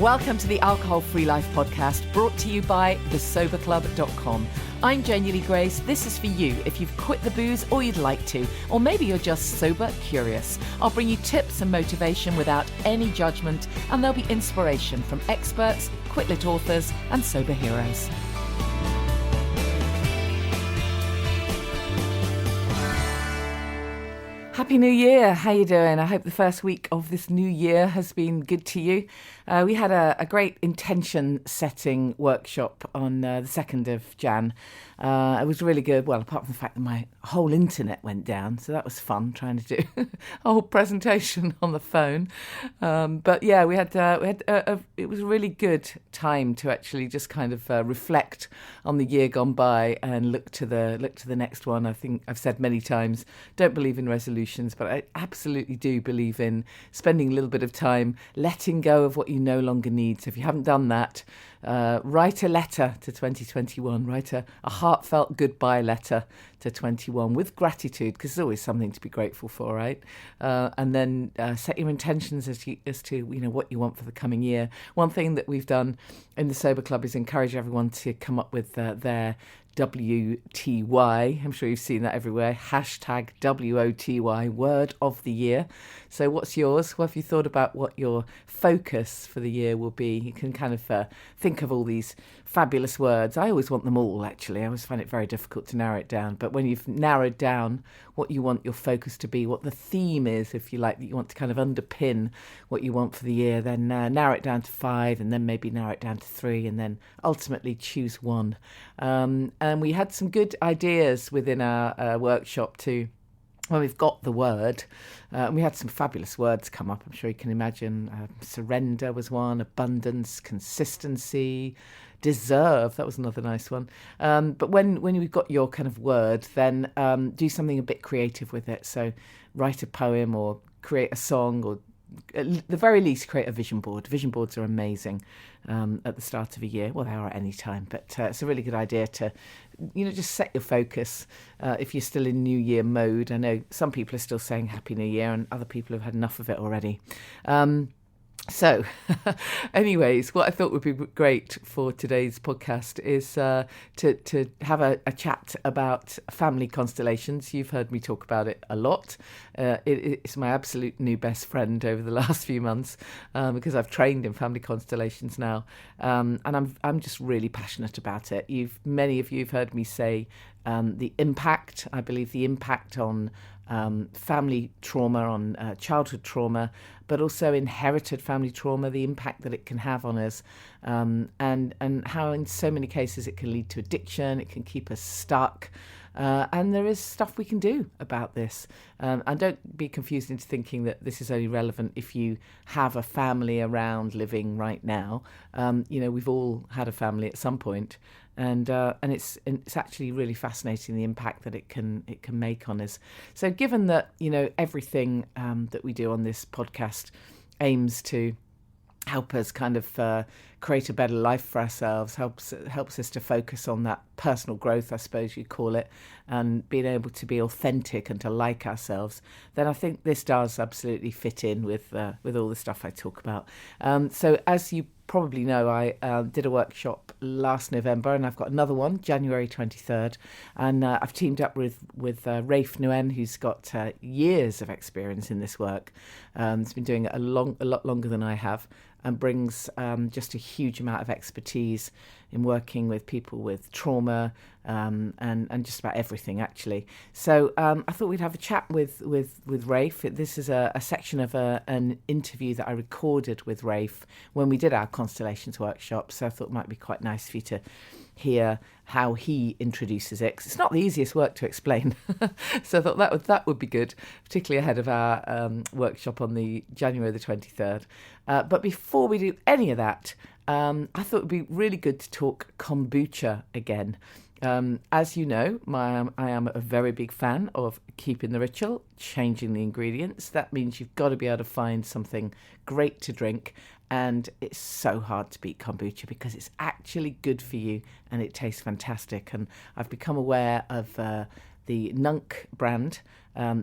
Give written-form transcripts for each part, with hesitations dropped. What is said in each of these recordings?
Welcome to the Alcohol Free Life podcast, brought to you by thesoberclub.com. I'm Janey Grace. This is for you if you've quit the booze or you'd like to, or maybe you're just sober curious. I'll bring you tips and motivation without any judgment, and there'll be inspiration from experts, quit-lit authors, and sober heroes. Happy New Year. How you doing? I hope the first week of this new year has been good to you. We had a great intention setting workshop on the 2nd of Jan. It was really good. Well, apart from the fact that my whole internet went down, so that was fun trying to do a whole presentation on the phone. But yeah, we had it was a really good time to actually just kind of reflect on the year gone by and look to the next one. I think I've said many times, don't believe in resolutions, but I absolutely do believe in spending a little bit of time letting go of what you no longer need. So if you haven't done that, write a letter to 2021, write a heartfelt goodbye letter to 21 with gratitude, because there's always something to be grateful for, right? And then set your intentions as to what you want for the coming year. One thing that we've done in the Sober Club is encourage everyone to come up with their WTY. I'm sure you've seen that everywhere. Hashtag WOTY, word of the year. So what's yours? What have you thought about what your focus for the year will be? You can kind of think of all these fabulous words. I always want them all, actually. I always find it very difficult to narrow it down. But when you've narrowed down what you want your focus to be, what the theme is, if you like, that you want to kind of underpin what you want for the year, then narrow it down to 5, and then maybe narrow it down to 3, and then ultimately choose one. And we had some good ideas within our workshop too. Well, we've got the word. We had some fabulous words come up, I'm sure you can imagine. Surrender was one, abundance, consistency, deserve, that was another nice one. But when we've got your kind of word, then do something a bit creative with it. So write a poem or create a song, or at the very least create a vision board. Vision boards are amazing at the start of a year. Well, they are at any time, but it's a really good idea to just set your focus if you're still in New Year mode. I know some people are still saying Happy New Year, and other people have had enough of it already. So, anyways, what I thought would be great for today's podcast is to have a chat about Family Constellations. You've heard me talk about it a lot. It's my absolute new best friend over the last few months because I've trained in Family Constellations now, and I'm just really passionate about it. Many of you have heard me say the impact. I believe the impact on family trauma, on childhood trauma, but also inherited family trauma, the impact that it can have on us, and how in so many cases it can lead to addiction, it can keep us stuck, and there is stuff we can do about this. And don't be confused into thinking that this is only relevant if you have a family around living right now. We've all had a family at some point. And it's actually really fascinating, the impact that it can make on us. So given that everything that we do on this podcast aims to help us kind of create a better life for ourselves, helps us to focus on that personal growth, I suppose you'd call it, and being able to be authentic and to like ourselves, then I think this does absolutely fit in with all the stuff I talk about. So as you probably know, I did a workshop last November, and I've got another one, January 23rd, and I've teamed up with Rafe Nauen, who's got years of experience in this work. He's been doing it a lot longer than I have, and brings just a huge amount of expertise in working with people with trauma and just about everything, actually. So I thought we'd have a chat with Rafe. This is a section of an interview that I recorded with Rafe when we did our Constellations workshop. So I thought it might be quite nice for you to hear how he introduces it, 'cause it's not the easiest work to explain. So I thought that would be good, particularly ahead of our workshop on the January the 23rd. But before we do any of that, I thought it would be really good to talk kombucha again. As you know, I am a very big fan of keeping the ritual, changing the ingredients. That means you've got to be able to find something great to drink, and it's so hard to beat kombucha because it's actually good for you and it tastes fantastic. And I've become aware of the Nunc brand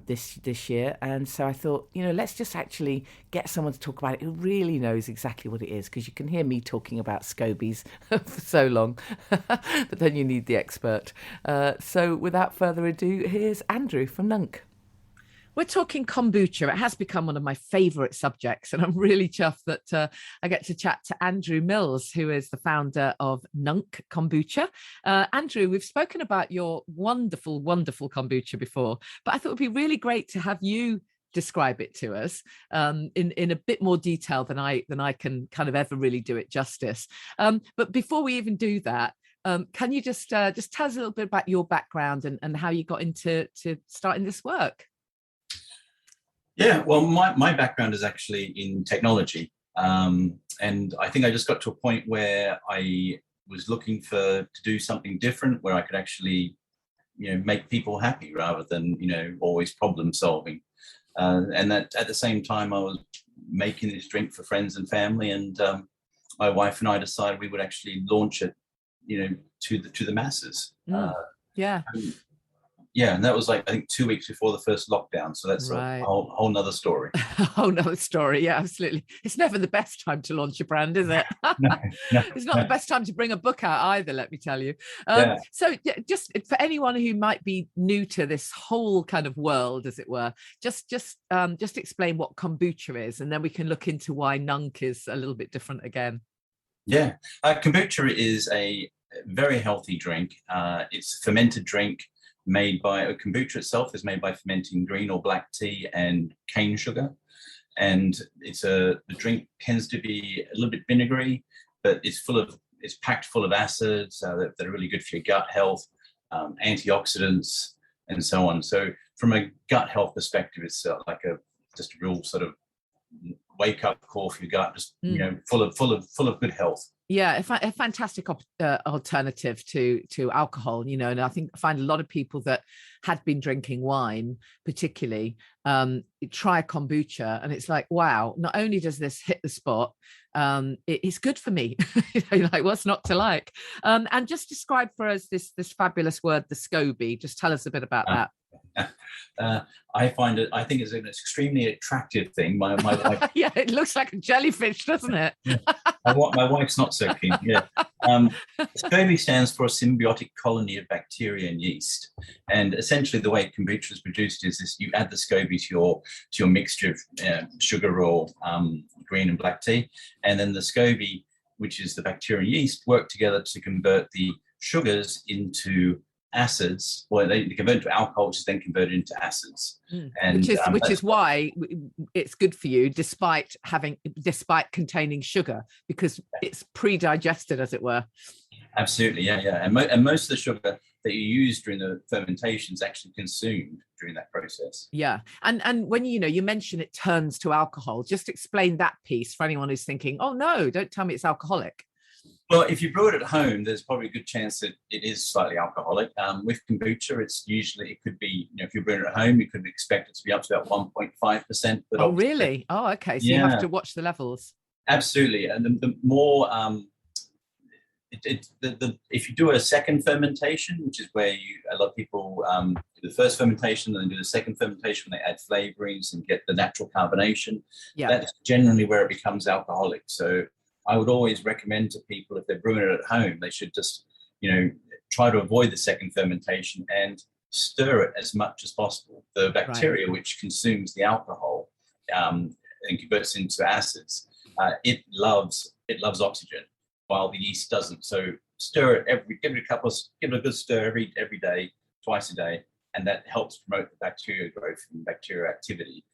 this year, and so I thought, let's just actually get someone to talk about it who really knows exactly what it is, because you can hear me talking about scobies for so long, but then you need the expert. So without further ado, here's Andrew from Nunc. We're talking kombucha. It has become one of my favourite subjects, and I'm really chuffed that I get to chat to Andrew Mills, who is the founder of Nunc Kombucha. Andrew, we've spoken about your wonderful, wonderful kombucha before, but I thought it would be really great to have you describe it to us in a bit more detail than I can kind of ever really do it justice. But before we even do that, can you just tell us a little bit about your background and how you got into starting this work? Yeah, well, my background is actually in technology. And I think I just got to a point where I was looking to do something different, where I could actually, make people happy rather than, always problem solving. And that at the same time, I was making this drink for friends and family. And my wife and I decided we would actually launch it, to the masses. Yeah. Yeah, and that was I think 2 weeks before the first lockdown. So that's right. a whole nother story. A whole nother story, yeah, absolutely. It's never the best time to launch a brand, is it? No. It's not the best time to bring a book out either, let me tell you. Yeah. So just for anyone who might be new to this whole kind of world, as it were, just explain what kombucha is, and then we can look into why Nunc is a little bit different again. Yeah, kombucha is a very healthy drink. It's a fermented drink. Kombucha itself is made by fermenting green or black tea and cane sugar, and the drink tends to be a little bit vinegary, but it's packed full of acids that are really good for your gut health, antioxidants, and so on. So from a gut health perspective, it's just a real sort of wake up call for your gut, just full of good health. Yeah, a fantastic alternative to alcohol, and I find a lot of people that had been drinking wine, particularly, try kombucha, and it's like, wow, not only does this hit the spot, it's good for me. Like, what's not to like? And just describe for us this fabulous word, the SCOBY. Just tell us a bit about that. I think it's an extremely attractive thing. My wife. Yeah, it looks like a jellyfish, doesn't it? My wife's not so keen. Yeah. SCOBY stands for a symbiotic colony of bacteria and yeast, and essentially the way kombucha is produced is this: you add the SCOBY to your mixture of sugar or green and black tea, and then the SCOBY, which is the bacteria and yeast, work together to convert the sugars into acids, or they convert into alcohol, which is then converted into acids. And which is why it's good for you, despite containing sugar, because it's pre-digested, as it were. Absolutely, yeah. And most of the sugar that you use during the fermentation is actually consumed during that process. Yeah, and when you mention it turns to alcohol, just explain that piece for anyone who's thinking, oh no, don't tell me it's alcoholic. Well, if you brew it at home, there's probably a good chance that it is slightly alcoholic. With kombucha, it could be, if you're brewing it at home, you could expect it to be up to about 1.5%. Oh, really? Oh, okay. So you have to watch the levels. Absolutely. And the more, if you do a second fermentation, which is where a lot of people do the first fermentation and then do the second fermentation when they add flavorings and get the natural carbonation, that's generally where it becomes alcoholic. So I would always recommend to people, if they're brewing it at home, they should just, try to avoid the second fermentation and stir it as much as possible. The bacteria, which consumes the alcohol and converts into acids, it loves oxygen, while the yeast doesn't. So stir it give it a good stir every day, twice a day, and that helps promote the bacteria growth and bacteria activity,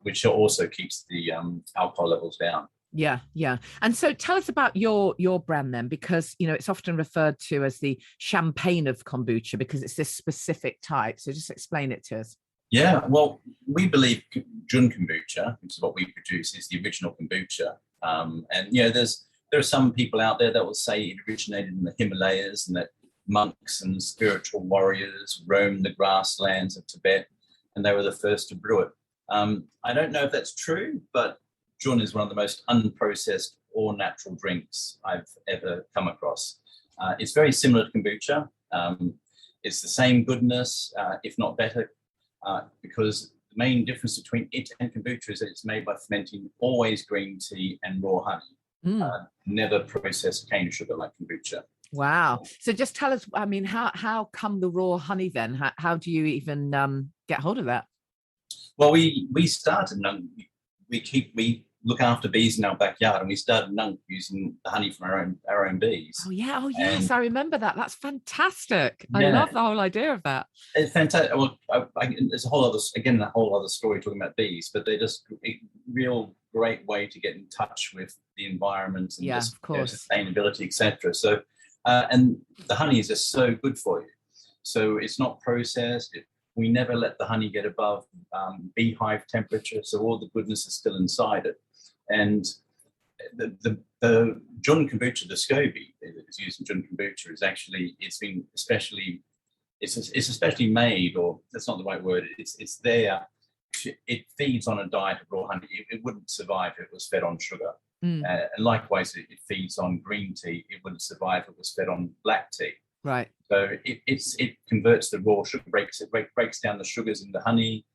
which also keeps the alcohol levels down. Yeah. And so tell us about your brand then, because, it's often referred to as the champagne of kombucha because it's this specific type. So just explain it to us. Yeah, well, we believe Nunc Kombucha, which is what we produce, is the original kombucha. There are some people out there that will say it originated in the Himalayas and that monks and spiritual warriors roamed the grasslands of Tibet and they were the first to brew it. I don't know if that's true, but Jun is one of the most unprocessed or natural drinks I've ever come across. It's very similar to kombucha. It's the same goodness, if not better, because the main difference between it and kombucha is that it's made by fermenting always green tea and raw honey, never processed cane sugar like kombucha. Wow. So just tell us, I mean, how come the raw honey then? How do you even get hold of that? Well, we started Nunc. We look after bees in our backyard, and we started Nunc using the honey from our own bees. Oh yeah, oh yes, I remember that. That's fantastic. Yeah. I love the whole idea of that. It's fantastic. Well, there's a whole other story talking about bees, but they're just a real great way to get in touch with the environment and just, of course, sustainability, etc. So, and the honey is just so good for you. So it's not processed. We never let the honey get above beehive temperature, so all the goodness is still inside it. And the Nunc Kombucha, the SCOBY is used in Nunc Kombucha, is actually, it's especially made, or that's not the right word, it's there. It feeds on a diet of raw honey. It wouldn't survive if it was fed on sugar. And likewise, it feeds on green tea. It wouldn't survive if it was fed on black tea. Right. So it converts the raw sugar, breaks down the sugars in the honey,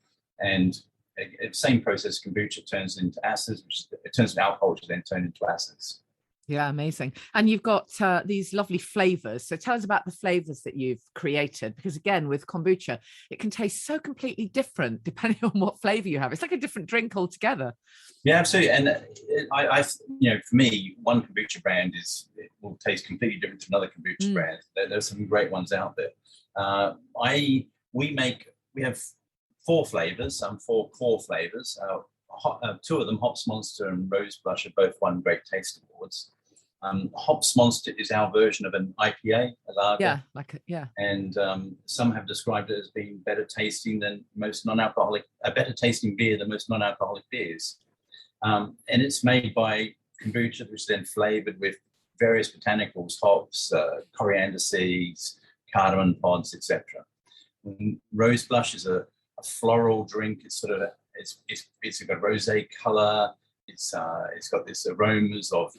and same process. Kombucha turns into acids, it turns into alcohol, which is then turned into acids. Yeah, amazing. And you've got these lovely flavors. So tell us about the flavors that you've created, because again, with kombucha, it can taste so completely different depending on what flavor you have. It's like a different drink altogether. Yeah, absolutely. And I for me, one kombucha brand will taste completely different to another kombucha brand. There's some great ones out there. We have 4 flavors, 4 core flavors. 2 of them, Hops Monster and Rose Blush, have both won Great Taste Awards. Hops Monster is our version of an IPA, a lager. And some have described it as being better tasting than most non-alcoholic, a better tasting beer than most non-alcoholic beers. And it's made by kombucha, which is then flavored with various botanicals, hops, coriander seeds, cardamom pods, etc. Rose Blush is a floral drink. It's sort of it's got rosé color. It's got this aromas of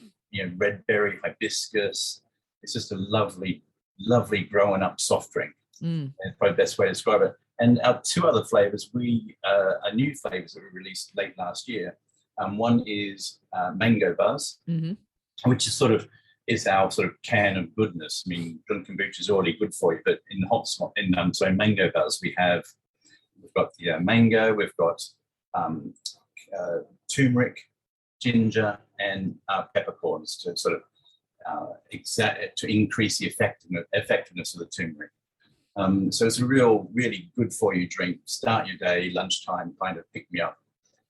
red berry, hibiscus. It's just a lovely growing up soft drink. That's probably the best way to describe it. And our 2 other flavors, are new flavors that we released late last year. One is Mango Buzz, which is our sort of can of goodness. I mean, Nunc Kombucha is already good for you, but in Mango Buzz, we've got the mango, we've got turmeric, ginger, and peppercorns to sort of to increase the effectiveness of the turmeric. So it's a really good for you drink. Start your day, lunchtime, kind of pick me up.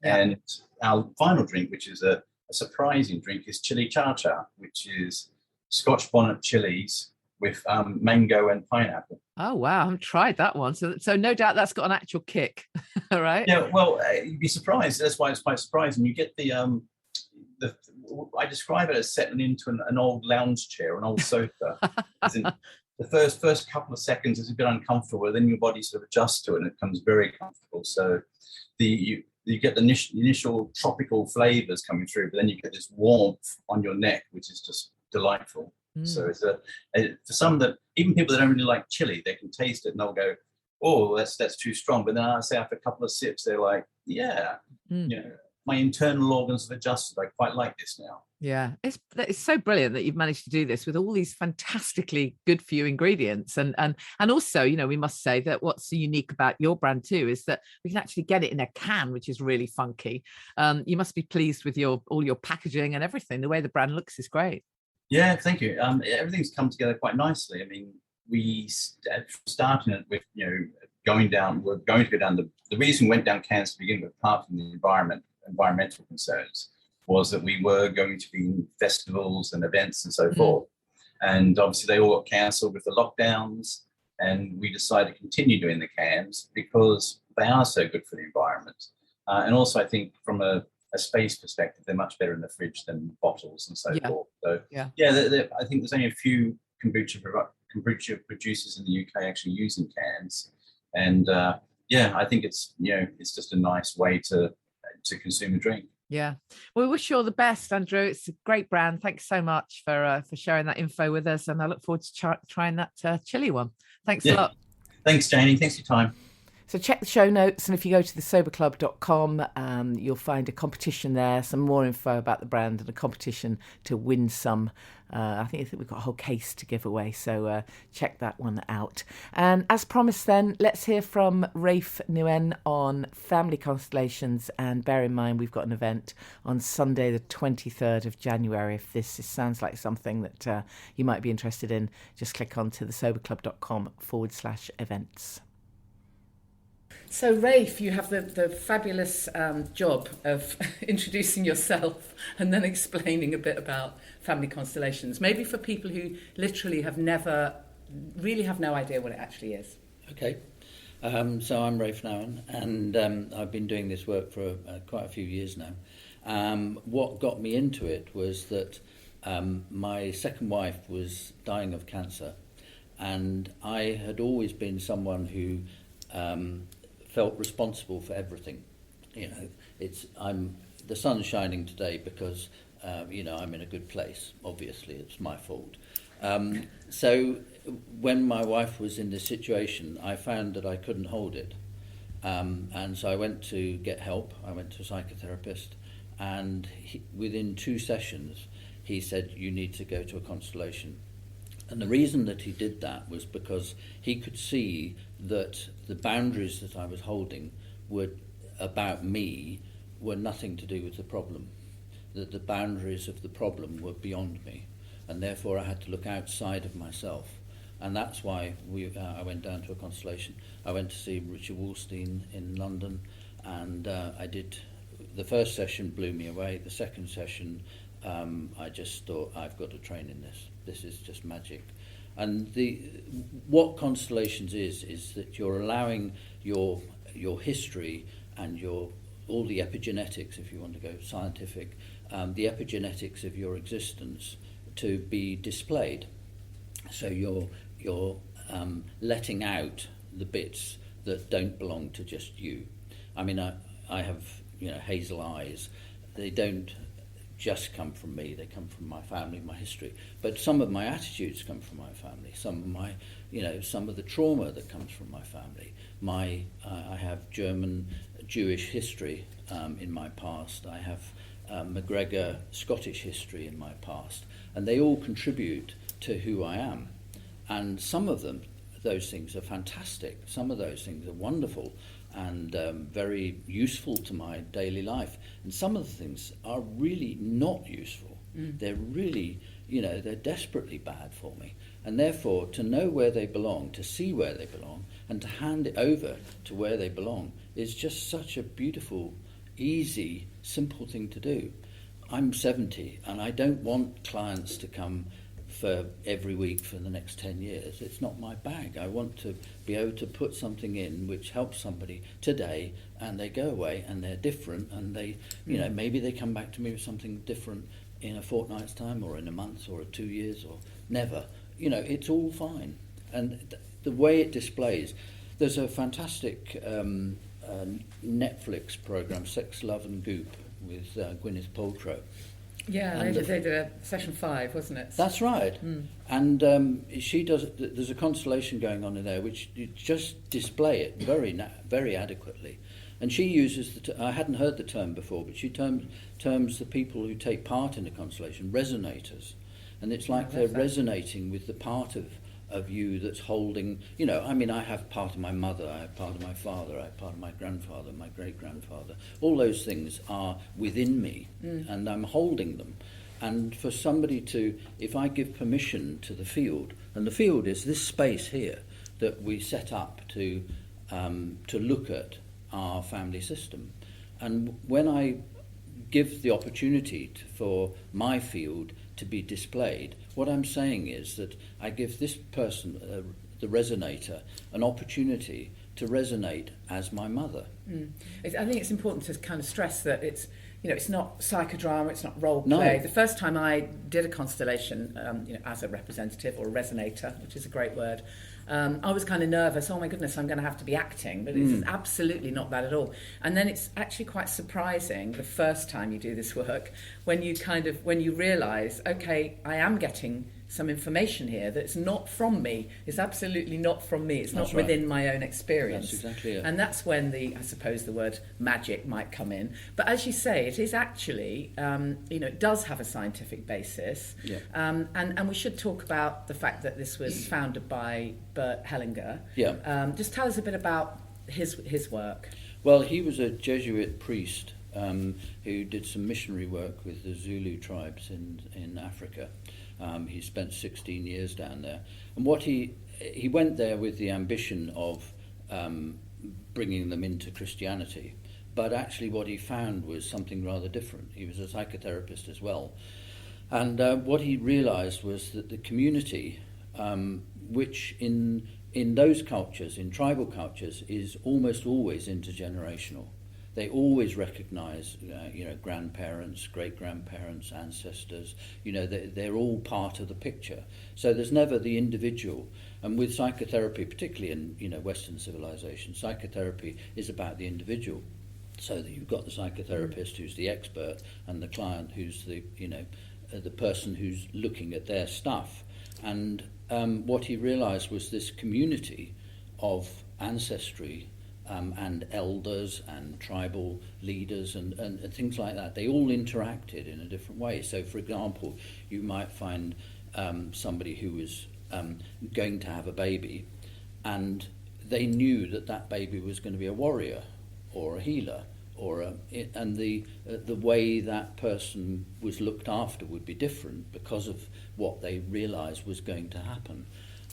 Yeah. And our final drink, which is a surprising drink, is chili cha-cha, which is Scotch bonnet chilies with mango and pineapple. Oh wow, I haven't tried that one. So no doubt that's got an actual kick, right? Yeah, well, you'd be surprised. That's why it's quite surprising. You get the I describe it as settling into an old lounge chair, an old sofa. The first couple of seconds is a bit uncomfortable, then your body sort of adjusts to it and it becomes very comfortable. So you get the initial tropical flavors coming through, but then you get this warmth on your neck, which is just delightful. So it's for some that, even people that don't really like chili, they can taste it and they'll go, oh, that's too strong. But then I say after a couple of sips, they're like, my internal organs have adjusted. I quite like this now. Yeah, it's so brilliant that you've managed to do this with all these fantastically good for you ingredients, and also, we must say that what's unique about your brand too is that we can actually get it in a can, which is really funky. You must be pleased with all your packaging and everything. The way the brand looks is great. Yeah, thank you. Everything's come together quite nicely. I mean, we started it with we're going to go down the reason we went down cans to begin with, apart from the environmental concerns, was that we were going to be in festivals and events and so forth. And obviously they all got cancelled with the lockdowns, and we decided to continue doing the cans because they are so good for the environment. And also I think from a space perspective, they're much better in the fridge than bottles and so forth. So I think there's only a few kombucha producers in the UK actually using cans. And I think it's just a nice way to consume a drink. Yeah. Well, we wish you all the best, Andrew. It's a great brand. Thanks so much for sharing that info with us. And I look forward to trying that chili one. Thanks a lot. Thanks, Janey. Thanks for your time. So check the show notes, and if you go to thesoberclub.com, you'll find a competition there, some more info about the brand, and a competition to win some. I think we've got a whole case to give away, so check that one out. And as promised then, let's hear from Rafe Nauen on Family Constellations, and bear in mind we've got an event on Sunday the 23rd of January. If this sounds like something that you might be interested in, just click on to thesoberclub.com/events. So, Rafe, you have the fabulous job of introducing yourself and then explaining a bit about Family Constellations, maybe for people who literally have no idea what it actually is. Okay. So I'm Rafe Nauen, and I've been doing this work for quite a few years now. What got me into it was that my second wife was dying of cancer, and I had always been someone who felt responsible for everything. The sun's shining today because I'm in a good place. Obviously, it's my fault. So when my wife was in this situation, I found that I couldn't hold it, and so I went to get help. I went to a psychotherapist, and within 2 sessions, he said, "You need to go to a constellation." And the reason that he did that was because he could see that the boundaries that I was holding were about me were nothing to do with the problem, that the boundaries of the problem were beyond me, and therefore I had to look outside of myself. And that's why I went down to a constellation. I went to see Richard Wallstein in London, and I did. The first session blew me away. The second session, I just thought, I've got to train in this. This is just magic. And what constellations is that you're allowing your history and all the epigenetics, if you want to go scientific, the epigenetics of your existence to be displayed. So you're letting out the bits that don't belong to just you. I mean, I have hazel eyes. They don't just come from me, they come from my family, my history. But some of my attitudes come from my family, some of my, some of the trauma that comes from my family. I have German Jewish history in my past. I have McGregor Scottish history in my past. And they all contribute to who I am. And some of those things are fantastic. Some of those things are wonderful and very useful to my daily life. And some of the things are really not useful. They're really, they're desperately bad for me. And therefore, to know where they belong, to see where they belong, and to hand it over to where they belong is just such a beautiful, easy, simple thing to do. I'm 70, and I don't want clients to come for every week for the next 10 years. It's not my bag. I want to be able to put something in which helps somebody today, and they go away and they're different, and they, maybe they come back to me with something different in a fortnight's time or in a month or 2 years or never. It's all fine. And the way it displays, there's a fantastic Netflix program, Sex, Love and Goop, with Gwyneth Paltrow. Yeah, they did a session 5, wasn't it? That's right. And she does. There's a constellation going on in there which you just display it very adequately. And she uses I hadn't heard the term before, but she terms the people who take part in a constellation resonators, and it's like they're resonating with the part of you that's holding. I have part of my mother, I have part of my father, I have part of my grandfather, my great-grandfather. All those things are within me, and I'm holding them. And for somebody if I give permission to the field, and the field is this space here that we set up to look at our family system. And when I give the opportunity for my field to be displayed, what I'm saying is that I give this person, the resonator, an opportunity to resonate as my mother. I think it's important to kind of stress that it's not psychodrama, it's not role play. No. The first time I did a constellation, as a representative or a resonator, which is a great word, I was kind of nervous. Oh my goodness, I'm going to have to be acting, but it's absolutely not that at all. And then it's actually quite surprising the first time you do this work when you realise, okay, I am getting some information here that's not from me. It's absolutely not from me. It's That's not right. within my own experience. That's exactly it. And that's when I suppose the word magic might come in. But as you say, it is actually, it does have a scientific basis. Yeah. And we should talk about the fact that this was founded by Bert Hellinger. Yeah. Just tell us a bit about his work. Well, he was a Jesuit priest who did some missionary work with the Zulu tribes in Africa. He spent 16 years down there. And what he went there with the ambition of bringing them into Christianity. But actually what he found was something rather different. He was a psychotherapist as well. And what he realized was that the community, which in those cultures, in tribal cultures, is almost always intergenerational. They always recognize, grandparents, great-grandparents, ancestors. They're all part of the picture. So there's never the individual. And with psychotherapy, particularly in Western civilization, psychotherapy is about the individual. So that you've got the psychotherapist who's the expert, and the client who's the person who's looking at their stuff. And what he realized was this community of ancestry and elders and tribal leaders and things like that. They all interacted in a different way. So, for example, you might find somebody who was going to have a baby, and they knew that baby was going to be a warrior or a healer, and the way that person was looked after would be different because of what they realised was going to happen.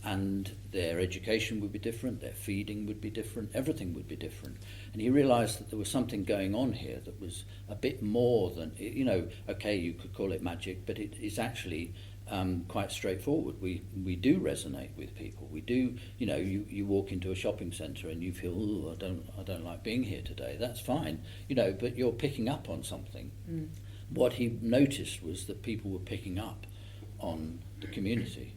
And their education would be different, their feeding would be different, everything would be different. And he realised that there was something going on here that was a bit more than, okay, you could call it magic, but it is actually quite straightforward. We do resonate with people. We do, you walk into a shopping centre and you feel, oh, I don't like being here today. That's fine, but you're picking up on something. Mm. What he noticed was that people were picking up on the community,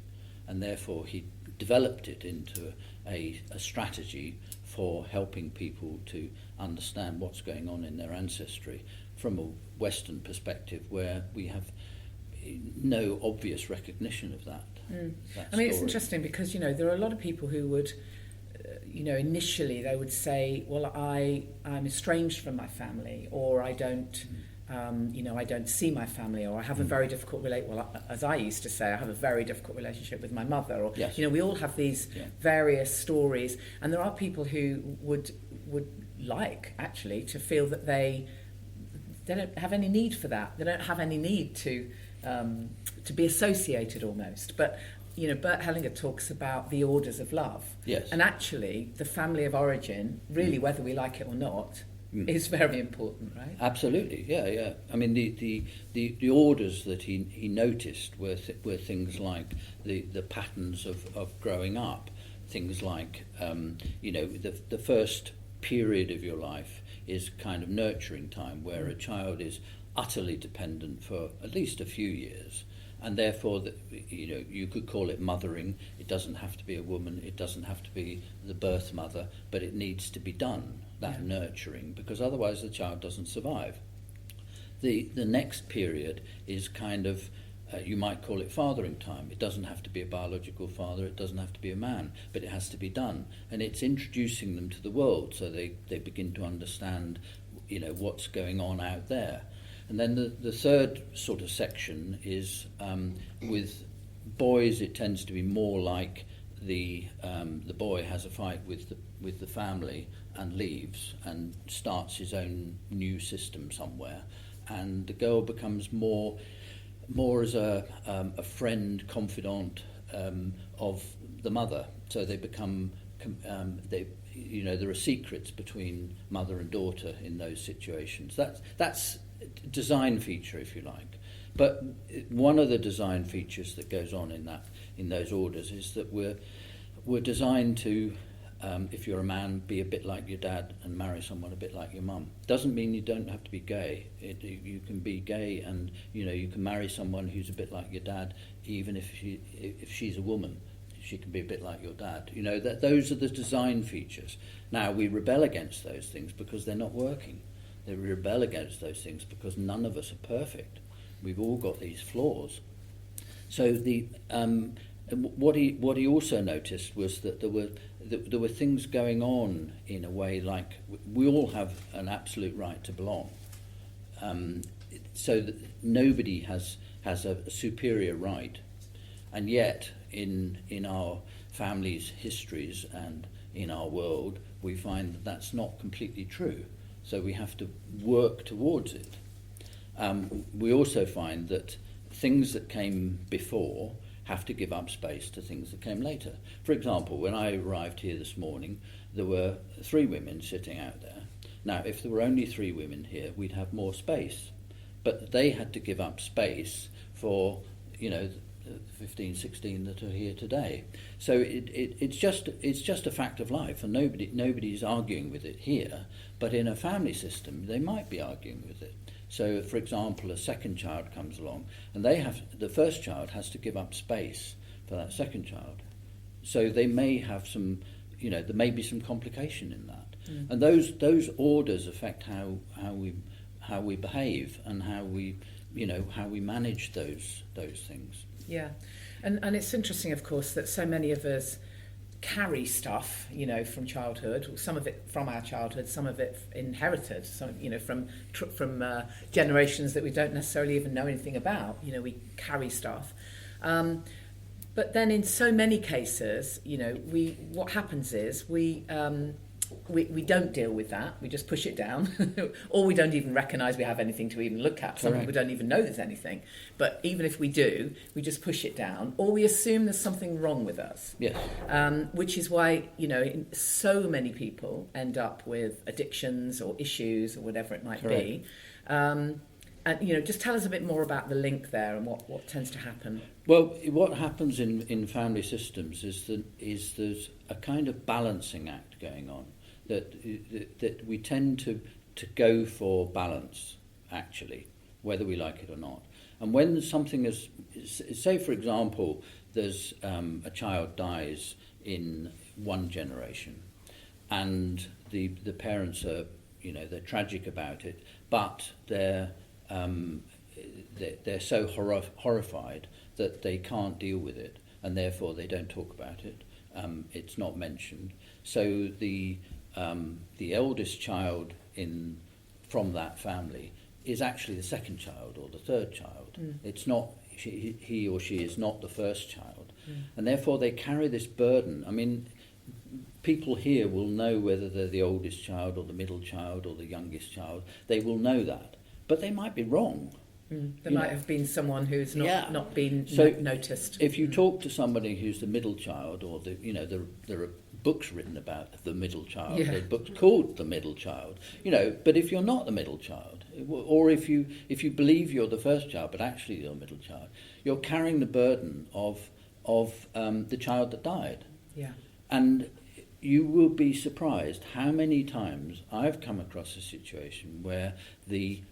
and therefore he developed it into a strategy for helping people to understand what's going on in their ancestry from a Western perspective, where we have no obvious recognition of that. I mean, it's interesting because, there are a lot of people who would, initially they would say, well, I'm estranged from my family, or I don't, I don't see my family, or I have a very difficult as I used to say, I have a very difficult relationship with my mother, or, yes. We all have these various stories, and there are people who would like, actually, to feel that they don't have any need for that. They don't have any need to be associated almost. But, Bert Hellinger talks about the orders of love. Yes. And actually, the family of origin, really, whether we like it or not, is very important, right? Absolutely, yeah. I mean, the orders that he noticed were things like the patterns of growing up, things like, the first period of your life is kind of nurturing time, where a child is utterly dependent for at least a few years, and therefore you could call it mothering. It doesn't have to be a woman, it doesn't have to be the birth mother, but it needs to be done, that nurturing, because otherwise the child doesn't survive. The next period is kind of you might call it fathering time. It doesn't have to be a biological father, it doesn't have to be a man, but it has to be done, and it's introducing them to the world, so they begin to understand what's going on out there. And then the third sort of section is with boys. It tends to be more like the boy has a fight with the family and leaves and starts his own new system somewhere, and the girl becomes more as a friend, confidant of the mother. So they become there are secrets between mother and daughter in those situations. That's design feature, if you like. But one of the design features that goes on in those orders is that we're designed to, if you're a man, be a bit like your dad and marry someone a bit like your mum. Doesn't mean you don't have to be gay. You can be gay, and you can marry someone who's a bit like your dad, even if she's a woman. She can be a bit like your dad. That those are the design features. Now we rebel against those things because they're not working. They rebel against those things because none of us are perfect. We've all got these flaws. So what he also noticed was that there were things going on in a way, like we all have an absolute right to belong, so that nobody has a superior right, and yet in our families' histories and in our world we find that that's not completely true. So we have to work towards it. We also find that things that came before have to give up space to things that came later. For example, when I arrived here this morning, there were 3 women sitting out there. Now, if there were only 3 women here, we'd have more space. But they had to give up space for, the 15, 16 that are here today. So it's just a fact of life, and nobody's arguing with it here. But in a family system, they might be arguing with it. So, for example, a second child comes along, and the first child has to give up space for that second child. So they may have some, there may be some complication in that, and those orders affect how we behave and how we manage those things. Yeah, and it's interesting, of course, that so many of us carry stuff, from childhood, some of it from our childhood, some of it inherited, some, from generations that we don't necessarily even know anything about. We carry stuff. But then in so many cases, what happens is we don't deal with that. We just push it down, or we don't even recognise we have anything to even look at. Some people don't even know there's anything. But even if we do, we just push it down, or we assume there's something wrong with us. Yes. Which is why, so many people end up with addictions or issues or whatever it might be. And just tell us a bit more about the link there and what tends to happen. Well, what happens in family systems is there's a kind of balancing act going on, that we tend to go for balance, actually, whether we like it or not. And when something is, say for example, there's a child dies in one generation, and the parents are, they're tragic about it, but they're so horrified that they can't deal with it, and therefore they don't talk about it. It's not mentioned. So the eldest child from that family is actually the second child or the third child. It's not he or she is not the first child, and therefore they carry this burden. I mean, people here will know whether they're the oldest child or the middle child or the youngest child. They will know that, but they might be wrong. There might have been someone who's not been noticed. If you talk to somebody who's the middle child, or there are books written about the middle child. There are books called The Middle Child. But if you're not the middle child, or if you believe you're the first child, but actually you're the middle child, you're carrying the burden of the child that died. Yeah. And you will be surprised how many times I've come across a situation where the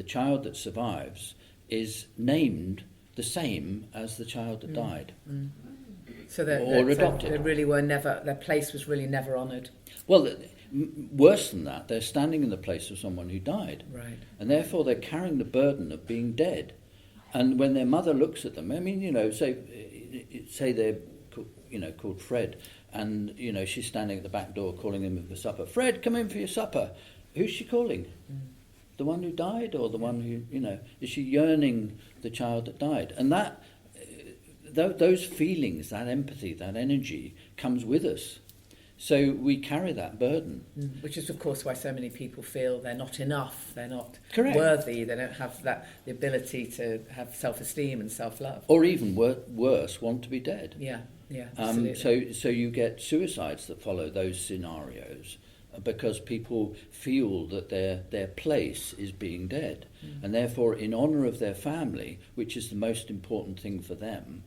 child that survives is named the same as the child that died. So they really were never, their place was really never honoured. Well, worse than that, they're standing in the place of someone who died. Right. And therefore they're carrying the burden of being dead. And when their mother looks at them, I mean, say they're called Fred, and she's standing at the back door calling him for supper. Fred, come in for your supper. Who's she calling? The one who died, or the one who, is she yearning the child that died? And that, those feelings, that empathy, that energy comes with us. So we carry that burden. Which is, of course, why so many people feel they're not enough, they're not worthy, they don't have the ability to have self-esteem and self-love. Or even worse, want to be dead. Yeah, absolutely. So you get suicides that follow those scenarios, because people feel that their place is being dead, and therefore in honour of their family, which is the most important thing for them,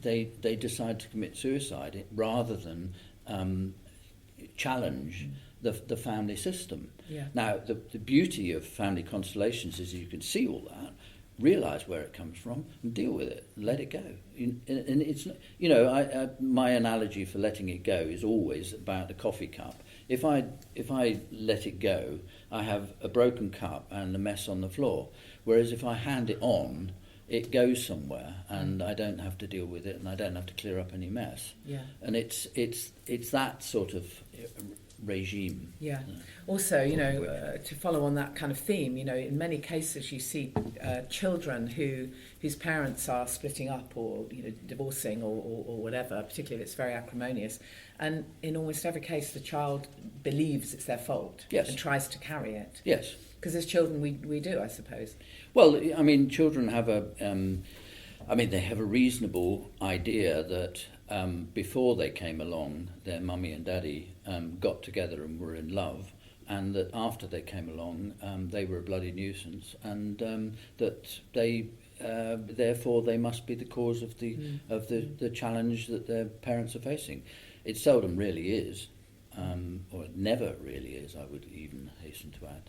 they decide to commit suicide rather than challenge the family system. Yeah. Now the beauty of Family Constellations is you can see all that, realise where it comes from, and deal with it, let it go. And it's my analogy for letting it go is always about the coffee cup. If I let it go, I have a broken cup and a mess on the floor. Whereas if I hand it on, it goes somewhere, and I don't have to deal with it, and I don't have to clear up any mess. Yeah. And it's that sort of regime. Yeah. Also, to follow on that kind of theme, in many cases you see children whose parents are splitting up or divorcing or whatever, particularly if it's very acrimonious, and in almost every case the child believes it's their fault. Yes. And tries to carry it. Yes. Because as children we do, I suppose. Well, I mean, children have they have a reasonable idea that before they came along, their mummy and daddy got together and were in love, and that after they came along, they were a bloody nuisance, and that they therefore they must be the cause of the challenge that their parents are facing. It seldom really is. Or it never really is, I would even hasten to add.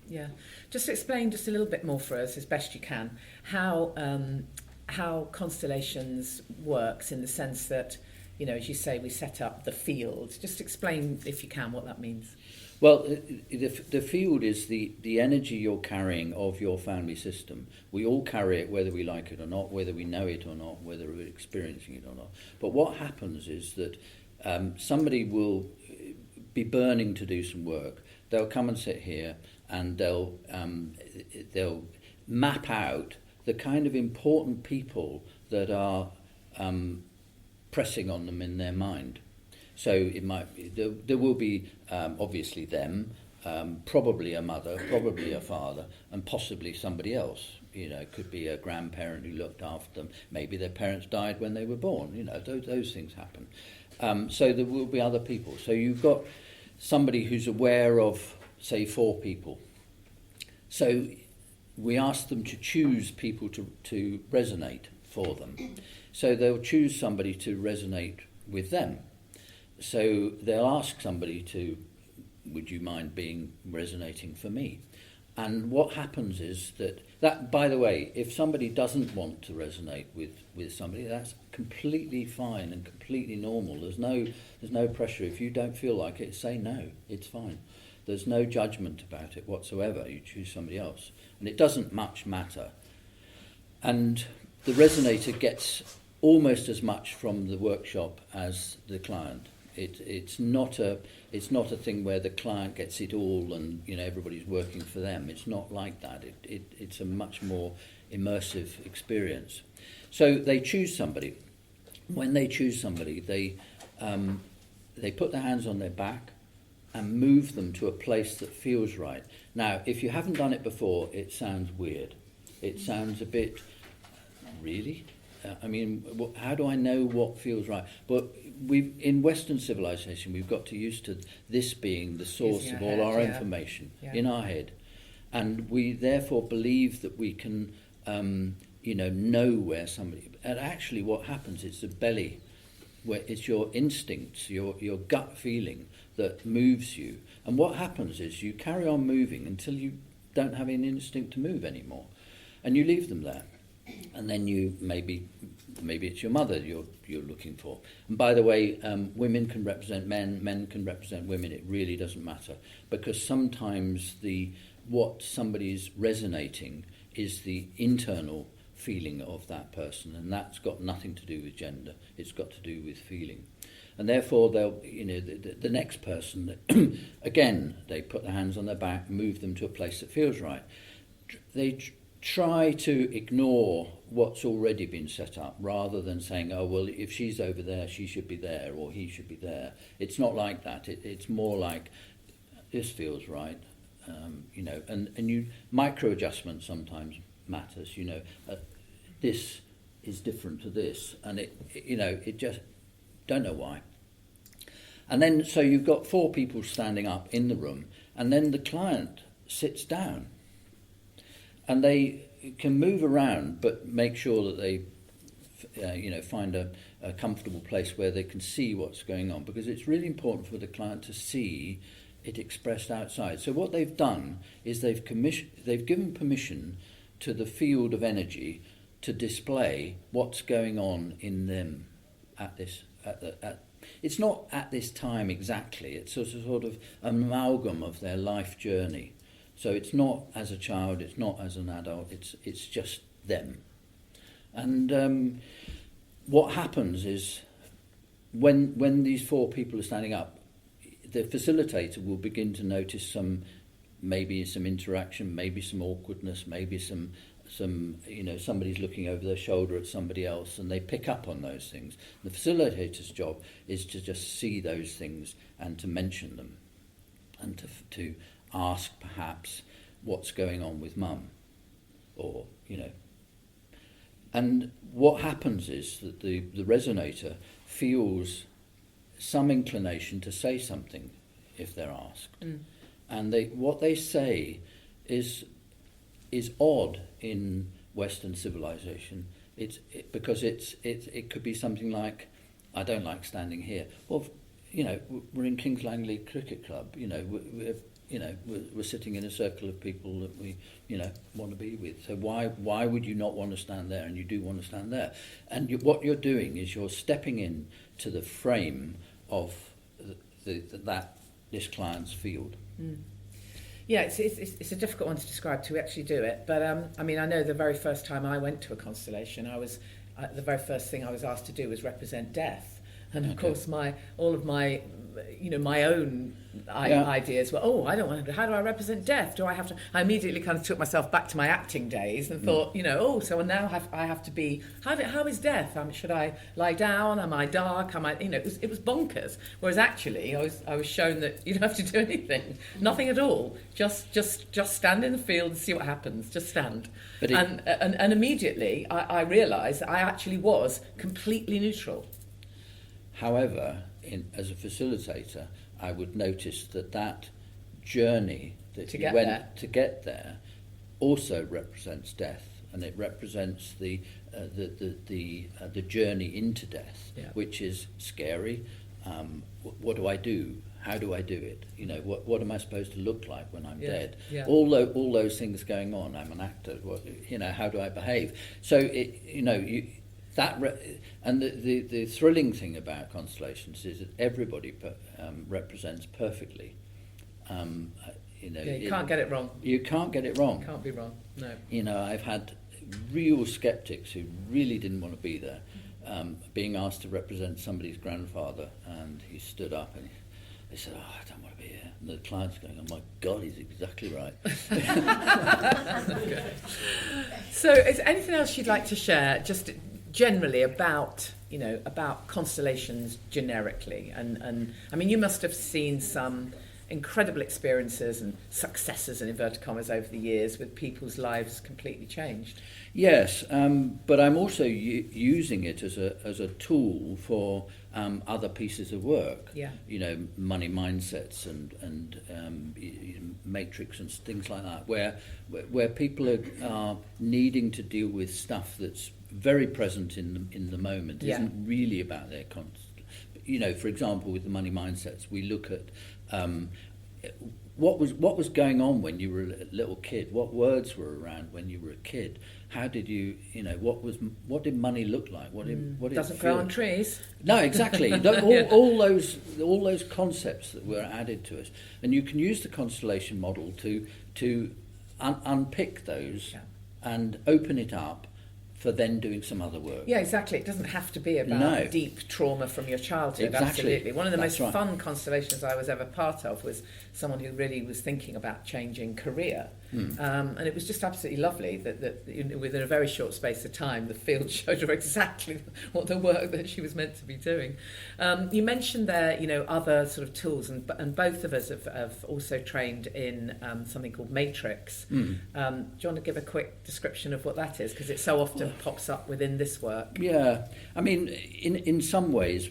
Yeah. Just explain just a little bit more for us, as best you can, how Constellations works, in the sense that, as you say, we set up the field. Just explain, if you can, what that means. Well, the field is the energy you're carrying of your family system. We all carry it, whether we like it or not, whether we know it or not, whether we're experiencing it or not. But what happens is that somebody will be burning to do some work. They'll come and sit here, and they'll map out the kind of important people that are pressing on them in their mind. So it might be, there will be obviously them, probably a mother, probably a father, and possibly somebody else. It could be a grandparent who looked after them. Maybe their parents died when they were born. Those things happen. So there will be other people. So you've got somebody who's aware of, say, 4 people. So we ask them to choose people to resonate for them. So they'll choose somebody to resonate with them. So they'll ask somebody would you mind resonating for me? And what happens is that, by the way, if somebody doesn't want to resonate with somebody, that's completely fine and completely normal. There's no pressure. If you don't feel like it, say no. It's fine. There's no judgment about it whatsoever. You choose somebody else. And it doesn't much matter. And the resonator gets almost as much from the workshop as the client. It's not a thing where the client gets it all and everybody's working for them. It's not like that. It's a much more immersive experience. So they choose somebody. When they choose somebody, they put their hands on their back and move them to a place that feels right. Now, if you haven't done it before, it sounds weird. It sounds a bit, really? How do I know what feels right? But in Western civilization, we've got to used to this being the source of all our information in our head. And we therefore believe that we can, know where somebody... And actually what happens is the belly, where it's your instincts, your gut feeling that moves you. And what happens is you carry on moving until you don't have any instinct to move anymore. And you leave them there. And then you maybe it's your mother you're looking for. And by the way, women can represent men can represent women. It really doesn't matter, because sometimes what somebody's resonating is the internal feeling of that person, and that's got nothing to do with gender. It's got to do with feeling. And therefore they'll the next person again, they put their hands on their back, move them to a place that feels right. They try to ignore what's already been set up, rather than saying, oh, well, if she's over there, she should be there, or he should be there. It's not like that. It's more like, this feels right, and you micro adjustment sometimes matters. This is different to this, and it just don't know why. And then so you've got 4 people standing up in the room, and then the client sits down. And they can move around, but make sure that they, find a comfortable place where they can see what's going on, because it's really important for the client to see it expressed outside. So what they've done is they've given permission to the field of energy to display what's going on in them it's not at this time exactly. It's a sort of amalgam of their life journey. So it's not as a child, it's not as an adult, it's just them. And what happens is when these 4 people are standing up, the facilitator will begin to notice maybe some interaction, maybe some awkwardness, maybe some somebody's looking over their shoulder at somebody else, and they pick up on those things. The facilitator's job is to just see those things and to mention them, and to ask perhaps what's going on with mum, or and what happens is that the resonator feels some inclination to say something if they're asked. And what they say is odd in Western civilization. Because it could be something like, I don't like standing here. Well, we're in Kings Langley Cricket Club. We're sitting in a circle of people that we want to be with. So why would you not want to stand there, and you do want to stand there? And what you're doing is you're stepping in to the frame of this client's field. Yeah, it's a difficult one to describe to actually do it. But I know the very first time I went to a constellation, the very first thing I was asked to do was represent death. And of course, my own ideas were, I don't want to. How do I represent death? Do I have to? I immediately kind of took myself back to my acting days and thought, so now I have to be. How is death? Should I lie down? Am I dark? It was bonkers. Whereas actually, I was shown that you don't have to do anything, nothing at all. Just stand in the field and see what happens. Just stand. And immediately I realised that I actually was completely neutral. However, as a facilitator, I would notice that journey that you went to get there also represents death, and it represents the journey into death, which is scary. What do I do? How do I do it? What am I supposed to look like when I'm dead? Yeah. All those things going on. I'm an actor. How do I behave? So and the thrilling thing about constellations is that everybody represents perfectly. You can't get it wrong. You can't get it wrong. Can't be wrong. No. I've had real skeptics who really didn't want to be there, being asked to represent somebody's grandfather, and he stood up and they said, I don't want to be here. And the client's going, oh my God, he's exactly right. Okay. So is there anything else you'd like to share, just generally about constellations generically? And you must have seen some incredible experiences and successes, in inverted commas, over the years with people's lives completely changed. Yes, but I'm also using it as a tool for other pieces of work. Yeah. Money mindsets and matrix and things like that, where people are needing to deal with stuff that's very present in the moment. Yeah. Isn't really about their for example, with the money mindsets, we look at what was going on when you were a little kid. What words were around when you were a kid? How did you what did money look like? What did doesn't it feel? grow on trees. No, exactly. all those concepts that were added to us, and you can use the constellation model to unpick those and open it up for then doing some other work. Yeah, exactly. It doesn't have to be about deep trauma from your childhood. Exactly. Absolutely. One of the most fun constellations I was ever part of was someone who really was thinking about changing career. And it was just absolutely lovely that within a very short space of time, the field showed her exactly what the work that she was meant to be doing. You mentioned there, other sort of tools, and both of us have also trained in something called Matrix. Do you want to give a quick description of what that is? Because it so often pops up within this work. Yeah, in some ways,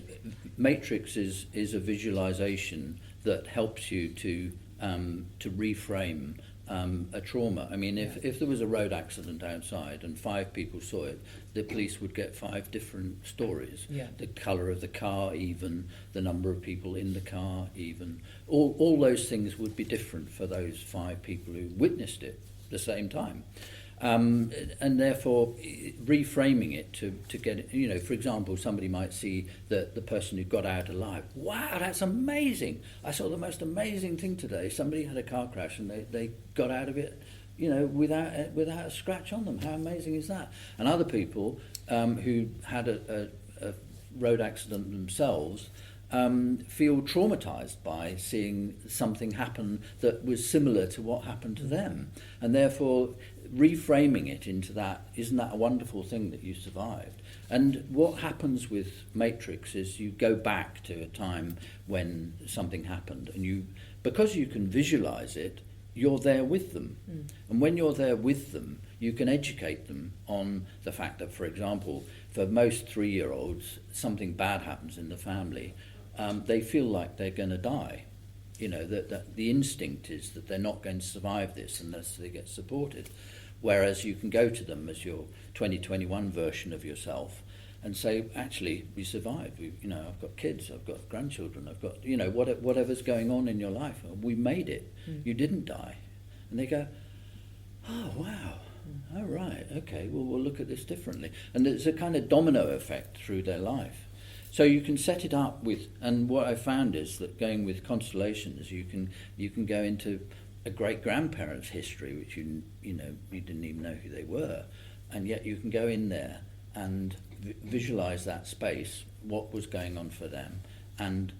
Matrix is a visualization that helps you to reframe a trauma. If there was a road accident outside and 5 people saw it, the police would get 5 different stories. Yeah. The colour of the car, even the number of people in the car, even all those things would be different for those 5 people who witnessed it at the same time. And therefore reframing it to get it, for example, somebody might see the person who got out alive. Wow, that's amazing. I saw the most amazing thing today. Somebody had a car crash and they got out of it without a scratch on them. How amazing is that? And other people who had a road accident themselves feel traumatized by seeing something happen that was similar to what happened to them, and therefore reframing it into that, isn't that a wonderful thing that you survived? And what happens with Matrix is you go back to a time when something happened, and because you can visualize it, you're there with them. And when you're there with them, you can educate them on the fact that, for example, for most 3-year-olds, something bad happens in the family, they feel like they're going to die. That the instinct is that they're not going to survive this unless they get supported. Whereas you can go to them as your 2021 version of yourself and say, actually, we survived. I've got kids, I've got grandchildren, I've got, whatever's going on in your life. We made it. You didn't die. And they go, oh, wow. Oh, right. Okay, well, we'll look at this differently. And there's a kind of domino effect through their life. So you can set it up with, and what I found is that going with constellations, you can go into a great-grandparent's history, which you didn't even know who they were, and yet you can go in there and visualize that space, what was going on for them, and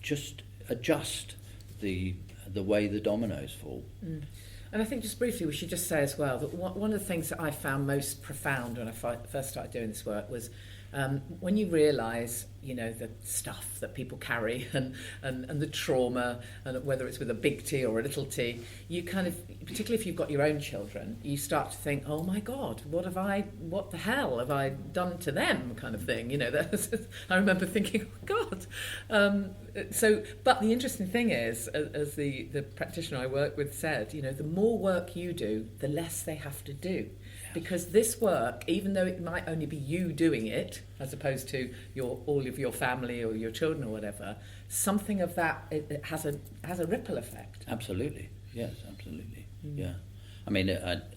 just adjust the way the dominoes fall. And I think just briefly we should just say as well that one of the things that I found most profound when I first started doing this work was when you realise, the stuff that people carry and the trauma, and whether it's with a big T or a little t, you kind of, particularly if you've got your own children, you start to think, oh my God, what the hell have I done to them, kind of thing. I remember thinking, oh God. But the interesting thing is, as the practitioner I work with said, the more work you do, the less they have to do. Because this work, even though it might only be you doing it, as opposed to all of your family or your children or whatever, something of that it has a ripple effect. Absolutely, yes, absolutely, yeah. I mean,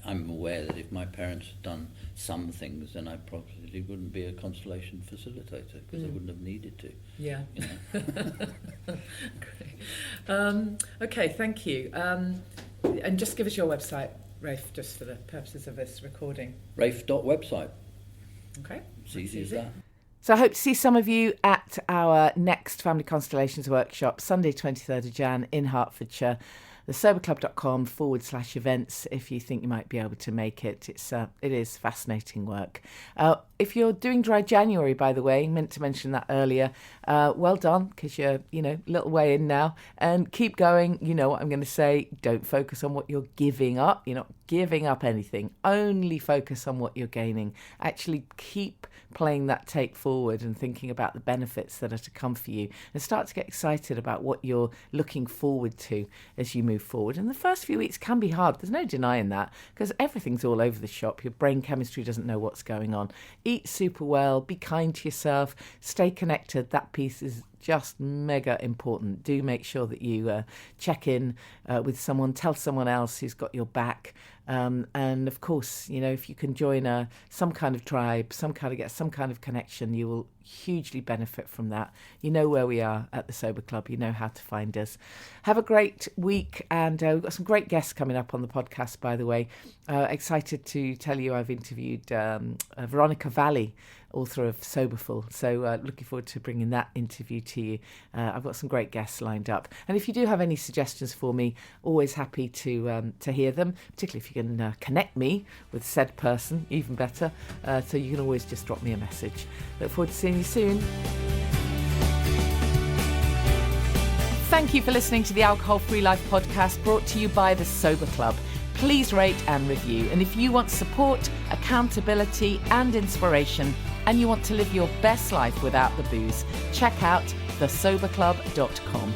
I'm aware that if my parents had done some things, then I probably wouldn't be a constellation facilitator because I wouldn't have needed to. Yeah. Great. Okay, thank you. And just give us your website, Rafe, just for the purposes of this recording. Rafe.website. Okay. It's easy as that. So I hope to see some of you at our next Family Constellations workshop, Sunday 23rd of Jan in Hertfordshire. thesoberclub.com/events if you think you might be able to make it. It is fascinating work. If you're doing Dry January, by the way, meant to mention that earlier, well done, because you're, a little way in now. And keep going. You know what I'm going to say. Don't focus on what you're giving up. You're not giving up anything. Only focus on what you're gaining. Actually keep playing that tape forward and thinking about the benefits that are to come for you, and start to get excited about what you're looking forward to as you move forward. And the first few weeks can be hard. There's no denying that, because everything's all over the shop. Your brain chemistry doesn't know what's going on. Eat super well, be kind to yourself, stay connected. That piece is just mega important. Do make sure that you check in with someone, tell someone else who's got your back. And of course, if you can join some kind of tribe, get some kind of connection, you will hugely benefit from that. You know where we are at the Sober Club. You know how to find us. Have a great week, and we've got some great guests coming up on the podcast, by the way. Excited to tell you I've interviewed Veronica Valley, author of Soberful. So looking forward to bringing that interview to you. I've got some great guests lined up. And if you do have any suggestions for me, always happy to hear them, particularly if you can connect me with said person, even better. So you can always just drop me a message. Look forward to seeing you soon. Thank you for listening to the Alcohol Free Life podcast, brought to you by the Sober Club. Please rate and review. And if you want support, accountability and inspiration, and you want to live your best life without the booze, check out thesoberclub.com.